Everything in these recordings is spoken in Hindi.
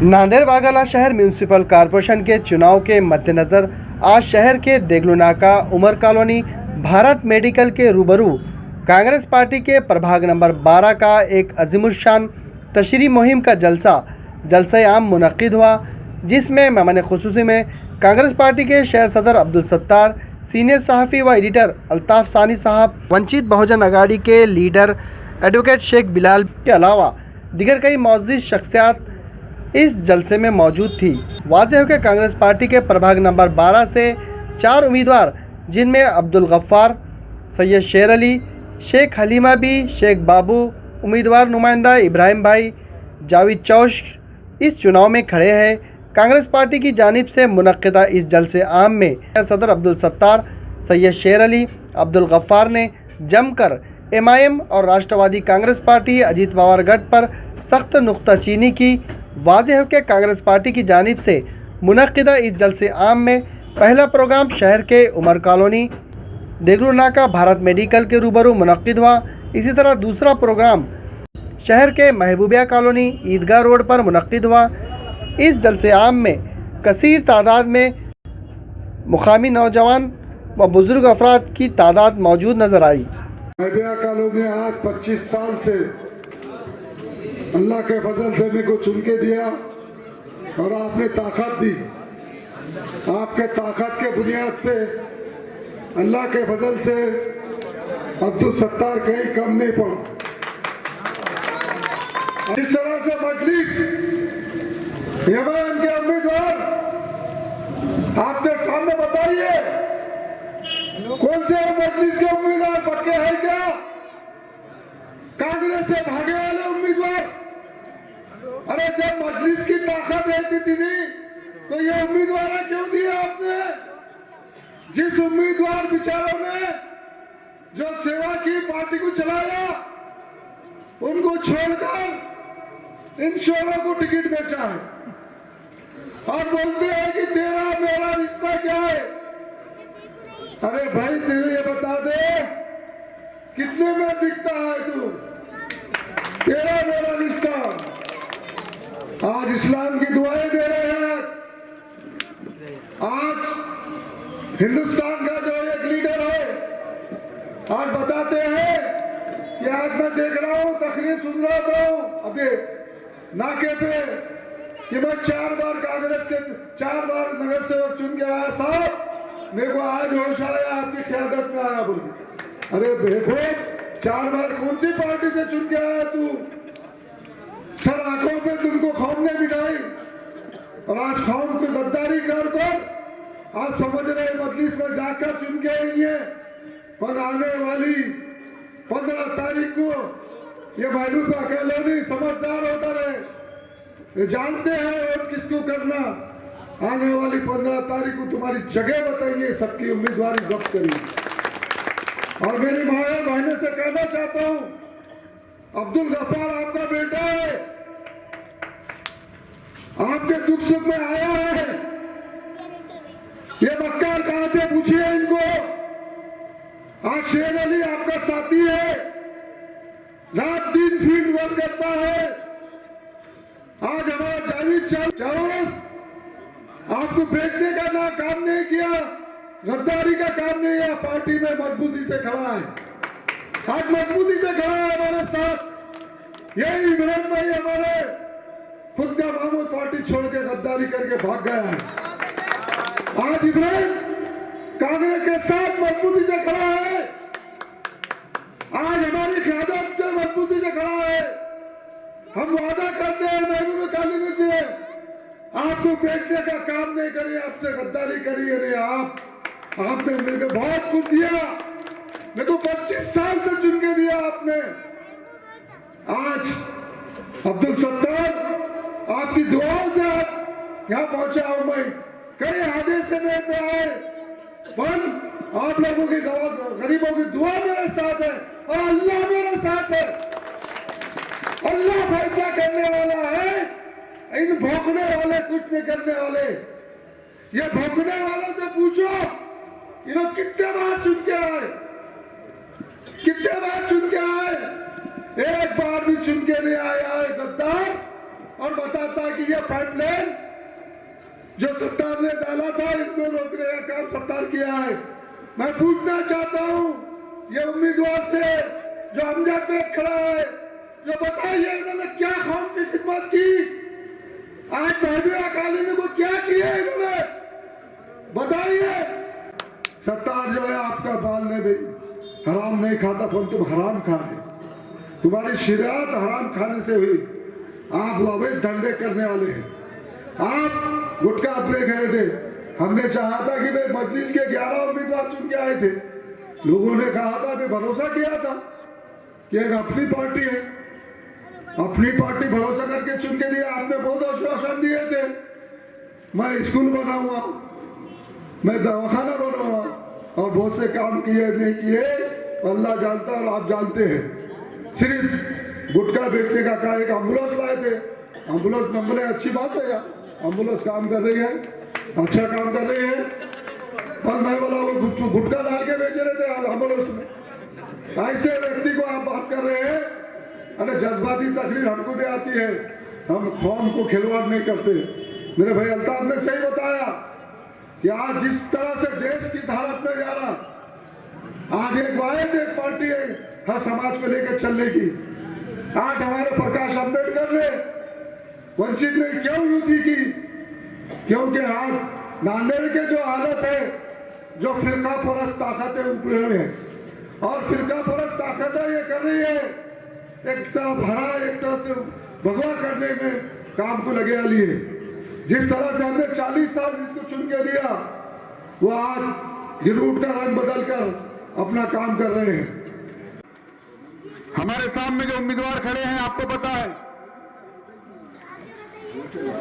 नांदेड़ वाघाला शहर म्यूनिसिपल कॉरपोरेशन के चुनाव के मद्देनजर आज शहर के देगलूनाका उमर कॉलोनी भारत मेडिकल के रूबरू कांग्रेस पार्टी के प्रभाग नंबर 12 का एक अजीमुशान तशरी मुहिम का जलसा आम मुनक्किद हुआ, जिसमें मेहमान खुसूसी में कांग्रेस पार्टी के शहर सदर अब्दुल सत्तार, सीनियर सहाफ़ी व एडिटर अल्ताफ़ सानी साहब, वंचित बहुजन अघाड़ी के लीडर एडवोकेट शेख बिलाल के अलावा दीगर कई मौजूद शख्सियात इस जलसे में मौजूद थी। वाज़ेह है कि कांग्रेस पार्टी के प्रभाग नंबर 12 से 4 उम्मीदवार, जिनमें अब्दुल गफ्फार, सैयद शेर अली, शेख हलीमा बी, शेख बाबू, उम्मीदवार नुमाइंदा इब्राहिम भाई, जावेद चौश इस चुनाव में खड़े हैं। कांग्रेस पार्टी की जानिब से मुनक्किदा इस जलसे आम में सदर अब्दुल सत्तार, सैयद शेर अली, अब्दुल गफ्फार ने जमकर MIM और राष्ट्रवादी कांग्रेस पार्टी अजीत पवार गढ़ पर सख्त नुक्ताचीनी की। वाज़ेह है कि कांग्रेस पार्टी की जानिब से मुनक्किदा इस जलसे आम में पहला प्रोग्राम शहर के उमर कॉलोनी देगलूनाका भारत मेडिकल के रूबरू मुनक्किद हुआ। इसी तरह दूसरा प्रोग्राम शहर के महबूबिया कॉलोनी ईदगाह रोड पर मुनक्किद हुआ। इस जलसे आम में कसीर तादाद में मुकामी नौजवान व बुजुर्ग अफराद की तादाद मौजूद नजर आई। महबूबिया कॉलोनी आज 25 साल से अल्लाह के फजल से मेरे को चुन के दिया और आपने ताकत दी। आपके ताकत के बुनियाद पे अल्लाह के फजल से अब्दुल सत्तार कहीं कम नहीं पड़ा। इस तरह से मजलिस के उम्मीदवार आपके सामने बताइए, कौन से मजलिस के उम्मीदवार पक्के हैं क्या? कांग्रेस से भागे वाले उम्मीदवार। अरे जब मजलिस की ताकत रहती थी तो ये उम्मीदवार क्यों दिया आपने? जिस उम्मीदवार बिचारों ने जो सेवा की, पार्टी को चलाया, उनको छोड़कर इन शोरों को टिकट बेचा है और बोलते हैं कि तेरा मेरा रिश्ता क्या है। अरे भाई तुझे ये बता दे कितने में बिकता है तू? तेरा मेरा रिश्ता। आज इस्लाम की दुआएं दे रहे हैं। आज हिंदुस्तान का जो एक लीडर है आज बताते हैं कि आज मैं देख रहा हूं, तकरीर सुन रहा था अभी नाके पे कि मैं 4 बार कांग्रेस के 4 बार नगर सेवक चुन के आया साहब, मेरे को आज होश आया आपकी क़यादत में आया बोल। अरे देखो 4 बार कौन सी पार्टी से चुन के आया तू? सर आंखों पे तुमको खौफ ने बिठाई और आज खौफ को गद्दारी कर आज समझ रहे मजलिस में जाकर चुन के आई है। और आने वाली 15 तारीख को ये महबूबा कॉलोनी समझदार वोटर है, ये जानते हैं वोट किसको करना। आने वाली 15 तारीख को तुम्हारी जगह बताइए, सबकी उम्मीदवारी जब्त करिए। और मेरी माया बहनों से कहना चाहता हूं, अब्दुल गफ्फार आपका बेटा है, आपके दुख सुख में आया है। ये मक्कार कहां थे पूछिए इनको। आज शेर अली आपका साथी है, रात दिन फील्ड वर्क करता है। आज हमारा जावेद चौश आपको बेचने का ना काम नहीं किया, गद्दारी का काम नहीं किया, पार्टी में मजबूती से खड़ा है। आज मजबूती से खड़ा है हमारे साथ। यही इमरान भाई हमारे खुद का महमूद पार्टी छोड़ के गद्दारी करके भाग गया है। आज इमरान कांग्रेस के साथ मजबूती से खड़ा है। आज हमारी क़यादत पे मजबूती से खड़ा है। हम वादा करते हैं महबूबा कॉलोनी से आपको बेचने का काम नहीं करिए, आपसे गद्दारी करिए नहीं। आपने मेरे को बहुत कुछ दिया, मेरे को 25 साल से चुन के दिया आपने। आज अब्दुल सत्तार आपकी दुआओं से आप यहाँ पहुंचा हूं। मैं कई हादसे में पे आए, पर आप लोगों की गरीबों की दुआ मेरे साथ है और अल्लाह मेरे साथ है। अल्लाह फैसला करने वाला है, इन भौंकने वाले कुछ नहीं करने वाले। ये भौंकने वालों से पूछो इन्होंने कितने बार चुन के आए, कितने बार चुन के आए? एक बार भी चुन के नहीं आया है गद्दार और बताता है कि ये पाइपलाइन जो सत्तार ने डाला था इनको रोकने का काम सत्तार किया है। मैं पूछना चाहता हूं ये उम्मीदवार से जो अमजद में खड़ा है, जो बताइए इन्होंने क्या कौम की खिदमत की, आज महबूब अकाली को क्या किया इन्होंने, बताइए। सत्तार जो है आपका बाल ने भी हराम नहीं खाता, पर तुम हराम खा रहे, तुम्हारी शरीयत हराम खाने से हुई। आप अवैध धंधे करने वाले हैं। आप गुटखा अपने खड़े थे, हमने चाहा था कि भाई मजलिस के 11 उम्मीदवार चुन के आए थे, लोगों ने कहा था, भी भरोसा किया था कि एक अपनी पार्टी है, अपनी पार्टी भरोसा करके चुन के दिया। आपने बहुत आश्वासन दिए थे, मैं स्कूल बनाऊंगा, मैं दवाखाना बनाऊंगा, और बहुत से काम किए नहीं किए, अल्लाह जानता और आप जानते हैं। सिर्फ गुटखा बेचने का कहा, एक एम्बुलेंस लाए थे, एम्बुलेंस नंबर है, अच्छी बात है यार, एम्बुलेंस काम कर रही है, अच्छा काम कर रही है। और मैं बोला वो गुटखा डाल के बेच रहे थे एम्बुलेंस में, ऐसे व्यक्ति को आप बात कर रहे हैं। अरे जज्बाती तकरीर हमको भी आती है, हम कौम को खिलवाड़ नहीं करते। मेरे भाई अल्ताफ ने सही बताया कि आज जिस तरह से देश की हालत में जा रहा, आज एक वाहिद एक पार्टी है हर समाज को लेकर चलने की। आज हमारे प्रकाश अम्बेडकर ने वंचित ने क्यों युति की, क्योंकि आज नांदेड़ के जो हालत है, जो फिरका परस्त ताकतें उपरे हुए हैं, और फिरका परस्त ताकतें ये कर रही है, एक तरफ हरा एक तरफ से भगवा करने में काम को लगे वाली है। जिस तरह से हमने 40 साल जिसको चुन के दिया, वो आज गिरउठ का रंग बदल कर अपना काम कर रहे हैं। हमारे सामने जो उम्मीदवार खड़े हैं आपको पता है,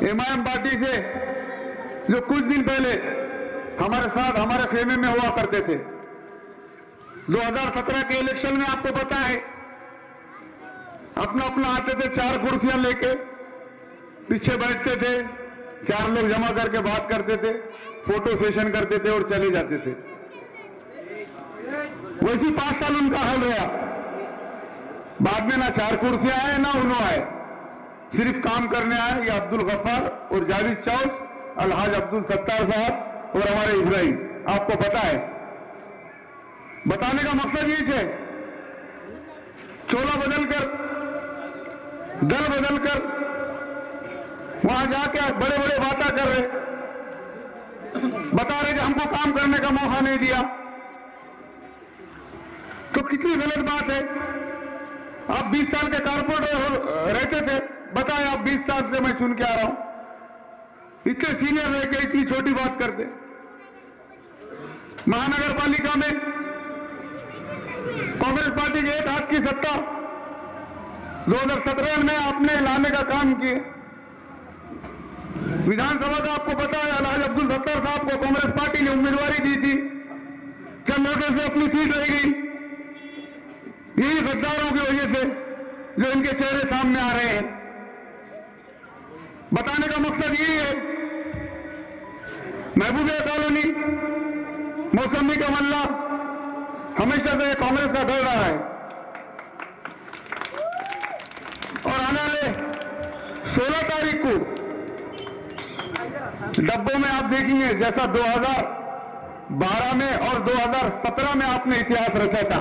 एमआईएम पार्टी से जो कुछ दिन पहले हमारे साथ हमारे खेमे में हुआ करते थे। 2017 के इलेक्शन में आपको पता है अपना अपना आते थे, 4 कुर्सियां लेके पीछे बैठते थे, 4 लोग जमा करके बात करते थे, फोटो सेशन करते थे और चले जाते थे। वैसी 5 साल उनका हाल रहा। बाद में ना 4 कुर्सियां आए ना उन्हों आए, सिर्फ काम करने आए ये अब्दुल गफ्फार और जावेद चौस, अलहाज अब्दुल सत्तार साहब और हमारे इब्राहिम। आपको पता है, बताने का मकसद ये है, चोला बदलकर दल बदलकर वहां जाके बड़े बड़े बातें कर रहे, बता रहे कि हमको काम करने का मौका नहीं दिया। तो कितनी गलत बात है। आप 20 साल के कारपोरेटर रहते थे, बताए आप 20 साल से मैं चुन के आ रहा हूं, इतने सीनियर रह के इतनी छोटी बात करते। महानगर पालिका में कांग्रेस पार्टी के एक हाथ की सत्ता 2017 में आपने लाने का काम किए। विधानसभा का आपको पता है, अलहाज अब्दुल सत्तार साहब को कांग्रेस पार्टी ने उम्मीदवारी दी थी, चंद वोटों से अपनी सीट रह गई। यही गद्दारों की वजह से जो इनके चेहरे सामने आ रहे हैं। बताने का मकसद यही है, महबूबिया कॉलोनी, मौसमी का मल्ला हमेशा से कांग्रेस का गढ़ रहा है, और आने वाले 16 तारीख को डब्बों में आप देखेंगे जैसा 2012 में और 2017 में आपने इतिहास रचा था,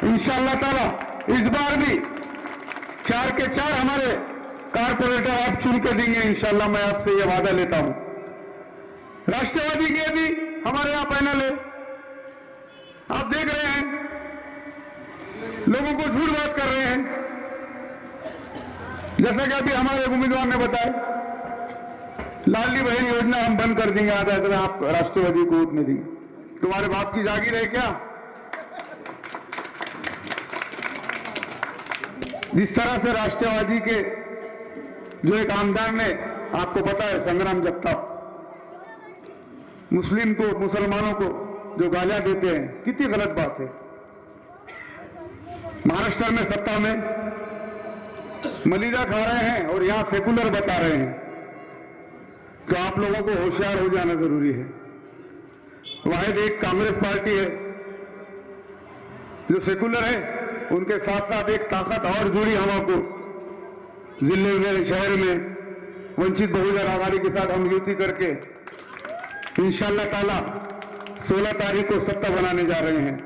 इंशाअल्लाह ताला इस बार भी 4 के 4 हमारे कारपोरेटर आप चुन के देंगे इंशाअल्लाह। मैं आपसे यह वादा लेता हूं। राष्ट्रवादी के भी हमारे यहां पैनल है, आप देख रहे हैं लोगों को झूठ बात कर रहे हैं। जैसा कि अभी हमारे उम्मीदवार ने बताया, लाडली बहन योजना हम बंद कर देंगे, आधा इतना आप राष्ट्रवादी को वोट नहीं देंगे। तुम्हारे बाप की जागीर है क्या? जिस तरह से राष्ट्रवादी के जो एक आमदार ने, आपको पता है संग्राम जगताप, मुस्लिम को मुसलमानों को जो गालियां देते हैं, कितनी गलत बात है। महाराष्ट्र में सत्ता में मलिदा खा रहे हैं और यहां सेकुलर बता रहे हैं, तो आप लोगों को होशियार हो जाना जरूरी है। वाहिद एक कांग्रेस पार्टी है जो सेकुलर है, उनके साथ साथ एक ताकत और जुड़ी हमको जिले में शहर में, वंचित बहुजन आघाड़ी के साथ हम युति करके इंशाल्लाह ताला 16 तारीख को सत्ता बनाने जा रहे हैं।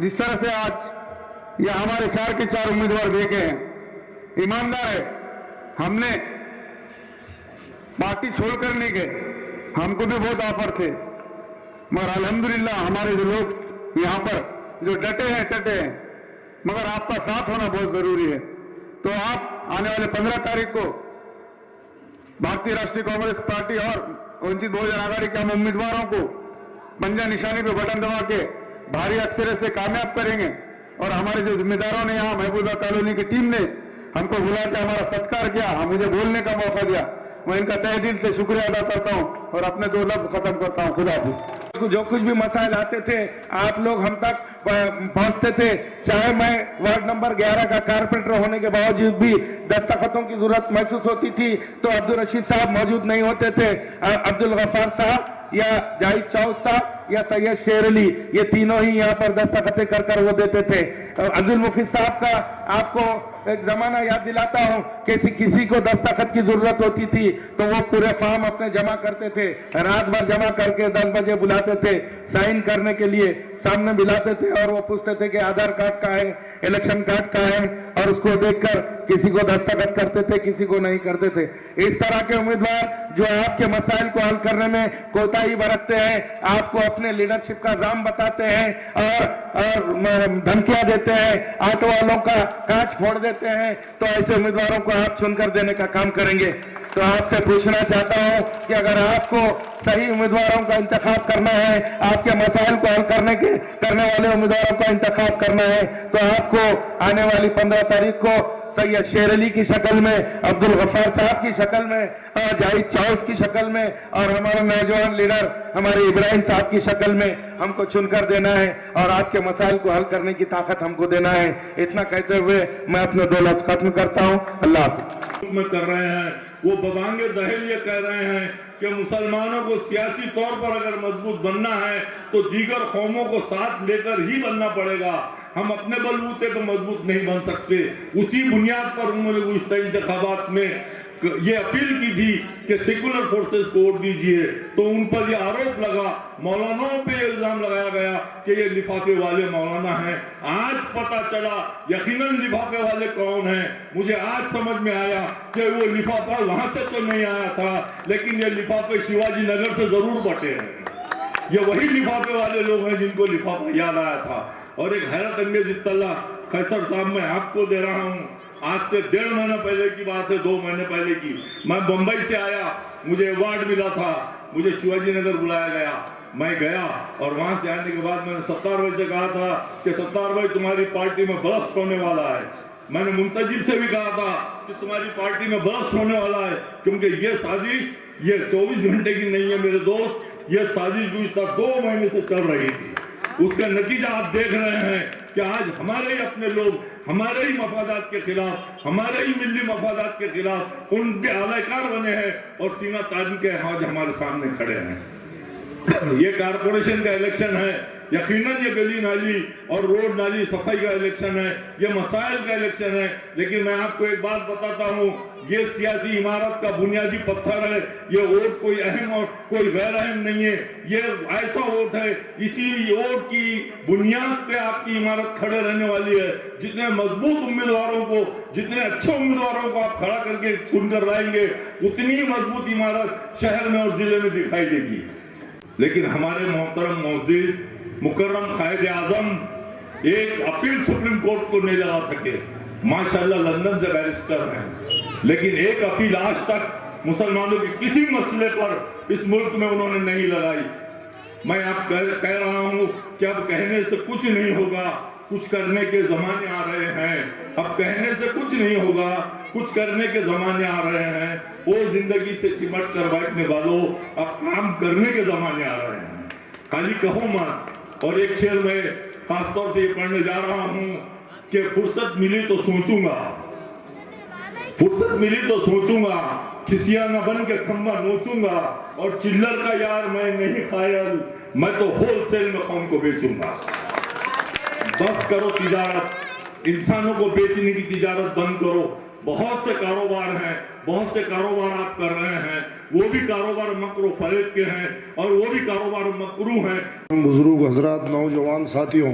जिस तरह से आज ये हमारे 4 के 4 उम्मीदवार देखे हैं, ईमानदार है, हमने पार्टी छोड़कर नहीं गए, हमको भी बहुत ऑफर थे, मगर अल्हम्दुलिल्लाह हमारे जो लोग यहाँ पर जो डटे हैं, मगर आपका साथ होना बहुत जरूरी है। तो आप आने वाले 15 तारीख को भारतीय राष्ट्रीय कांग्रेस पार्टी और वंचित बहुजन आघाड़ी के हम उम्मीदवारों को पंजा निशानी पे बटन दबा के भारी अक्षर से कामयाब करेंगे। और हमारे जो जिम्मेदारों ने यहाँ महबूबा कॉलोनी की टीम ने हमको बुला के हमारा सत्कार किया, मुझे बोलने का मौका दिया, मैं इनका तहे दिल से शुक्रिया अदा करता हूँ और अपने 2 लफ्ज खत्म करता हूँ। खुदा हाफिज। जो कुछ भी मसाइल आते थे आप लोग हम तक पहुंचते थे, चाहे मैं वार्ड नंबर 11 का कारपोरेटर होने के बावजूद भी दस्तखतों की जरूरत महसूस होती थी तो अब्दुल रशीद साहब मौजूद नहीं होते थे, अब्दुल गफ्फार साहब या जाहिद चौथ साहब या सैयद शेर अली, ये तीनों ही यहाँ पर दस्तखतें कर वो देते थे। अब्दुल मुफीद साहब का आपको एक जमाना याद दिलाता हूँ कि किसी को दस्तखत की जरूरत होती थी तो वो पूरे फॉर्म अपने जमा करते थे, रात भर जमा करके 10 बजे बुलाते थे साइन करने के लिए, सामने मिलाते थे और वो पूछते थे कि आधार कार्ड का है, इलेक्शन कार्ड का है, और उसको देखकर किसी को दस्तखत करते थे, किसी को नहीं करते थे। इस तरह के उम्मीदवार जो आपके मसाइल को हल करने में कोताही बरतते हैं, आपको अपने लीडरशिप का जाम बताते हैं और धमकियां देते हैं, ऑटो वालों का कांच फोड़ देते हैं, तो ऐसे उम्मीदवारों को आप चुनकर देने का काम करेंगे। तो आपसे पूछना चाहता हूं कि अगर आपको सही उम्मीदवारों का इंतखाब करना है, आपके मसाइल को हल करने वाले उम्मीदवारों का इंतखाब करना है, तो आपको आने वाली 15 तारीख को सैयद शेर अली की शक्ल में, अब्दुल गफ्फार साहब की शक्ल में और जाहिद चौथ की शक्ल में और हमारा नौजवान लीडर हमारे इब्राहिम साहब की शक्ल में हमको चुनकर देना है और आपके मसाइल को हल करने की ताकत हमको देना है। इतना कहते हुए मैं अपने 2 लफ्ज खत्म करता हूं। अल्लाह हाफ़िज़। में कर रहे हैं वो बबांगे दहल ये कह रहे हैं कि मुसलमानों को सियासी तौर पर अगर मजबूत बनना है तो दीगर कौमों को साथ लेकर ही बनना पड़ेगा, हम अपने बलबूते पर मजबूत नहीं बन सकते। उसी बुनियाद पर उन्होंने गुज़िश्ता इंतखाबात में ये अपील की थी कि सेकुलर फोर्सेस को वोट दीजिए, तो उन पर यह आरोप लगा, मौलानाओं पे इल्जाम लगाया गया कि ये लिफाफे वाले मौलाना हैं। आज पता चला यकीनन लिफाफे वाले कौन हैं। मुझे आज समझ में आया कि वो लिफाफा वहां से तो नहीं आया था, लेकिन ये लिफाफे शिवाजी नगर से जरूर बटे हैं। ये वही लिफाफे वाले लोग हैं जिनको लिफाफा याद आया था। और एक हैरत अंगेज इत्तला खैसर साहब मैं आपको दे रहा हूँ, आज से 1.5 महीना पहले की बात है, 2 महीने पहले की, मैं बंबई से आया, मुझे अवार्ड मिला था, मुझे शिवाजी नगर बुलाया गया, मैं गया और वहां से आने के बाद मैंने सत्तार भाई से कहा था कि सत्तार भाई तुम्हारी पार्टी में बर्स्ट होने वाला है। मैंने मुंतजिब से भी कहा था कि तुम्हारी पार्टी में बर्स्ट होने वाला है, क्योंकि ये साजिश ये 24 घंटे की नहीं है मेरे दोस्त, ये साजिश गुज़िश्ता 2 महीने से चल रही थी। उसका नतीजा आप देख रहे हैं कि आज हमारे ही अपने लोग हमारे ही मफादात के खिलाफ, हमारे ही मिली मफादात के खिलाफ उनके आलाकार बने हैं और सीना तान के आज हमारे सामने खड़े हैं। ये कारपोरेशन का इलेक्शन है, यकीनन ये गली नाली और रोड नाली सफाई का इलेक्शन है, ये मसाइल का इलेक्शन है। लेकिन मैं आपको एक बात बताता हूँ, ये सियासी इमारत का बुनियादी पत्थर है। ये वोट कोई अहम और कोई गैर अहम नहीं है, ये ऐसा वोट है, इसी वोट की बुनियाद पे आपकी इमारत खड़े रहने वाली है। जितने मजबूत उम्मीदवारों को, जितने अच्छे उम्मीदवारों को आप खड़ा करके चुनकर लाएंगे, उतनी मजबूत इमारत शहर में और जिले में दिखाई देगी। लेकिन हमारे मोहतरम मोअज़्ज़िज़ मुकर्रम कायद आजम एक अपील सुप्रीम कोर्ट को नहीं लगा सके, माशाल्लाह लंदन से बैरिस्टर हैं, लेकिन एक अपील आज तक मुसलमानों के किसी मसले पर इस मुल्क में उन्होंने नहीं लगाई। मैं आप कह रहा हूं कि अब कहने से कुछ नहीं होगा, कुछ करने के जमाने आ रहे हैं। अब कहने से कुछ नहीं होगा, कुछ करने के जमाने आ रहे हैं। वो जिंदगी से चिमट कर बैठने वालों, अब काम करने के जमाने आ रहे हैं। खाली कहो मत। और एक शेर में खासतौर से ये पढ़ने जा रहा हूं कि फुर्सत मिली तो सोचूंगा, फुर्सत मिली तो सोचूंगा, खिसिया न बन के खंबा नोचूंगा, और चिल्लर का यार मैं नहीं खायल, मैं तो होलसेल में कौम को बेचूंगा। बस करो तिजारत, इंसानों को बेचने की तिजारत बंद करो। बहुत से कारोबार हैं, बहुत से कारोबार आप कर रहे हैं, वो भी कारोबार मकरू फरेब के हैं और वो भी कारोबार मकरू हैं। बुजुर्ग हजरात, नौजवान साथियों,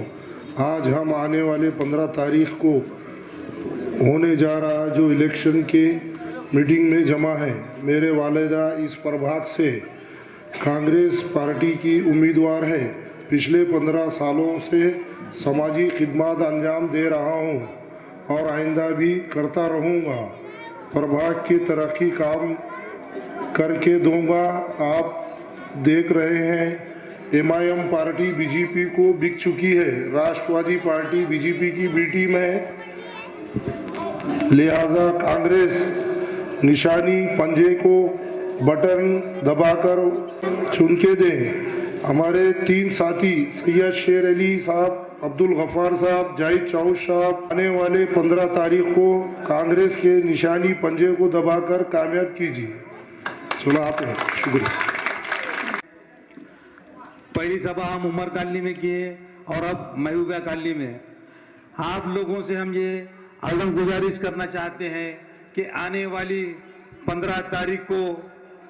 आज हम आने वाले 15 तारीख को होने जा रहा जो इलेक्शन के मीटिंग में जमा है। मेरे वालिदा इस प्रभाग से कांग्रेस पार्टी की उम्मीदवार है। पिछले 15 सालों से समाजी खिदमत अंजाम दे रहा हूं और आइंदा भी करता रहूंगा। प्रभाग की तरक्की काम करके दूंगा। आप देख रहे हैं एमआईएम पार्टी बीजेपी को बिक चुकी है। राष्ट्रवादी पार्टी बीजेपी की बी टीम है, लिहाजा कांग्रेस निशानी पंजे को बटन दबाकर चुन के दें। हमारे 3 साथी सैयद शेर अली साहब, अब्दुल गफ्फार साहब, जाहिद चौधरी साहब आने वाले 15 तारीख को कांग्रेस के निशानी पंजे को दबाकर कामयाब कीजिए। सुना आपने, शुक्रिया। पहली सभा हम उमर कॉलोनी में किए और अब महबूबा कॉलोनी में। आप लोगों से हम ये अगम गुजारिश करना चाहते हैं कि आने वाली 15 तारीख को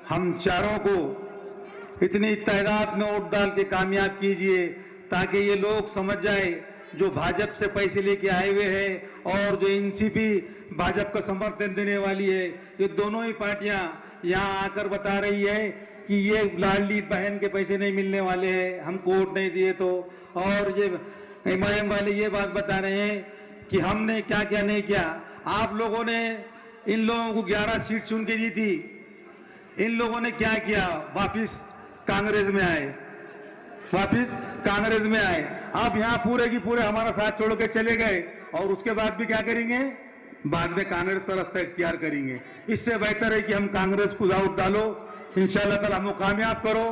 हम चारों को इतनी तादाद में वोट डाल के कामयाब कीजिए ताकि ये लोग समझ जाए जो भाजपा से पैसे लेके आए हुए हैं और जो एनसीपी भाजपा का समर्थन देने वाली है, ये दोनों ही पार्टियां यहाँ आकर बता रही है कि ये लाडली बहन के पैसे नहीं मिलने वाले हैं, हमको वोट नहीं दिए तो। और ये एमआईएम वाले ये बात बता रहे हैं कि हमने क्या क्या नहीं किया। आप लोगों ने इन लोगों को 11 सीट चुन के दी थी, इन लोगों ने क्या किया, वापिस कांग्रेस में आए, वापिस कांग्रेस में आए। अब यहाँ पूरे की पूरे हमारा साथ छोड़ के चले गए और उसके बाद भी क्या करेंगे, बाद में कांग्रेस का रास्ता इख्तियार करेंगे। इससे बेहतर है कि हम कांग्रेस को वोट डालो, इंशाल्लाह ताला हमको कामयाब करो।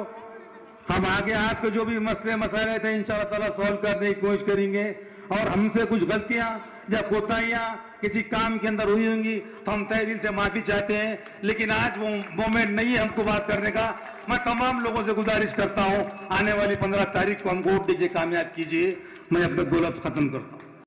हम आगे आपके जो भी मसले मसाले थे इंशाल्लाह ताला सॉल्व करने की कोशिश करेंगे और हमसे कुछ गलतियां या कोताहियां किसी काम के अंदर हुई होंगी तो हम तहे दिल से माफी चाहते हैं, लेकिन आज वो मोमेंट नहीं है हमको बात करने का। मैं तमाम लोगों से गुजारिश करता हूं आने वाली 15 तारीख को हमको वोट दीजिए, कामयाब कीजिए। मैं अपने 2 लफ्ज खत्म करता हूं।